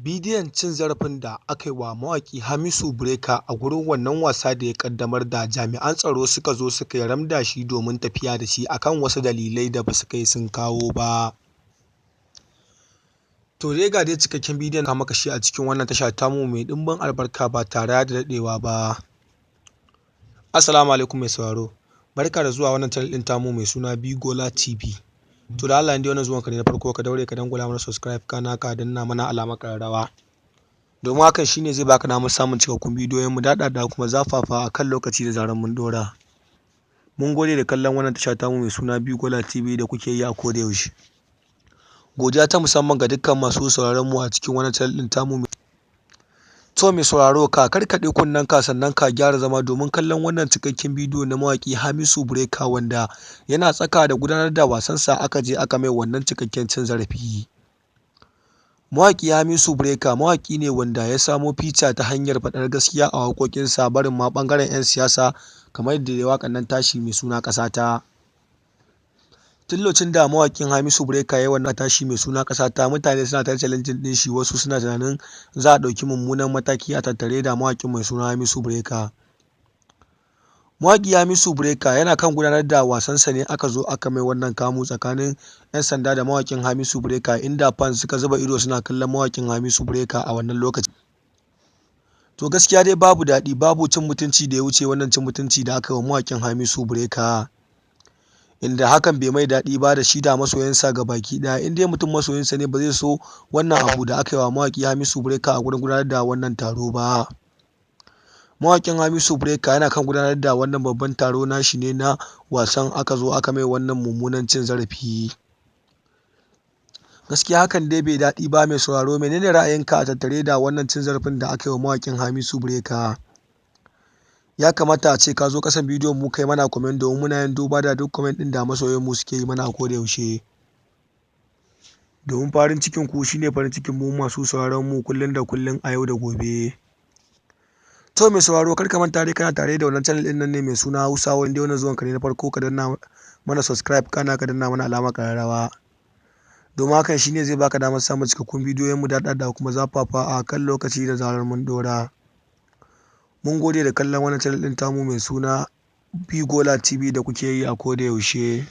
Bidiyon cin zarafin da aka yi wa mawaƙi Hamisu a gurin wannan wasa da ya ƙaddamar da jami'an tsaro suka zo suka yi ram da shi domin tafiya da shi akan wasu dalilai da ba su kai sun kawo ba. To dai ga dai cikakken bidiyon ka maka shi a cikin wannan tasha tamu mai ɗimbin albarka ba tare da daɗewa ba. Assalamu alaikum mai sauraro, barka da zuwa wannan channel ɗin tamu mai suna Bigola TV. To da Allah in dai wannan zuwan ka ne na farko ka daure ka dangwala mana subscribe kana ka danna mana alamar ƙararrawa. Domin hakan shine zai baka damar samun cikakkun bidiyoyin mu daɗaɗa kuma zafafa a kan lokaci da zarar mun ɗora. Mun gode da kallon wannan tasha tamu mai suna Bigola TV da kuke yi a koda yaushe. Godiya ta musamman ga dukkan masu sauraron mu a cikin wannan channel ɗin tamu. To mai sauraro ka karkaɗe kunnenka sannan ka gyara zama domin kallon wannan cikakken bidiyo na mawaƙi Hamisu wanda yana tsaka da gudanar da wasansa aka je aka mai wannan cikakken cin zarafi. Mawaƙi Hamisu mawaƙi ne wanda ya samo fica ta hanyar faɗar gaskiya a waƙoƙinsa barin ma ɓangaren 'yan siyasa kamar yadda ya waƙar nan tashi mai suna ƙasata. Tun lokacin da mawaƙin Hamisu ya yi wannan tashi mai suna ƙasata mutane suna ta challenging ɗin shi, wasu suna tunanin za a ɗauki mummunan mataki a tattare da mawaƙin mai suna Hamisu Mawaƙi Hamisu yana kan gudanar da wasansa ne aka zo aka mai wannan kamu tsakanin 'yan sanda da mawaƙin Hamisu inda fans suka zuba ido suna kallon mawaƙin Hamisu a wannan lokaci. To gaskiya dai babu daɗi, babu cin mutunci da ya wuce wannan cin mutunci da aka yi wa mawaƙin Hamisu inda hakan bai mai daɗi ba da shi da masoyansa gabaki ɗaya. In dai mutum masoyinsa ne ba zai so wannan abu da aka yi wa mawaƙi Hamisu a gurin gudanar da wannan taro ba. Mawaƙin Hamisu yana kan gudanar da wannan babban taro nashi ne na wasan aka zo aka mai wannan mummunan cin zarafi. Gaskiya hakan dai bai daɗi ba mai sauraro, menene ra'ayinka a tattare da wannan cin zarafin da aka yi wa mawaƙin Hamisu Ya kamata a ce ka zo ƙasan bidiyon mu kai mana comment domin muna yin duba da duk comment ɗin da masoyan mu suke yi mana a koda yaushe. Domin farin cikin ku shine farin cikin mu masu sauraron mu kullum da kullum a yau da gobe. To mai sauraro kar ka manta dai kana tare da wannan channel ɗin nan ne mai suna Hausawa, in dai wannan zuwan ka ne na farko ka danna mana subscribe kana ka danna mana alamar ƙararrawa. Domin hakan shine zai baka damar samun cikakkun bidiyoyin mu daɗaɗa kuma zafafa a kan lokaci da zarar mun ɗora. Mun gode da kallon wannan channel ɗin tamu mai suna Bigola TV da kuke yi a koda yaushe.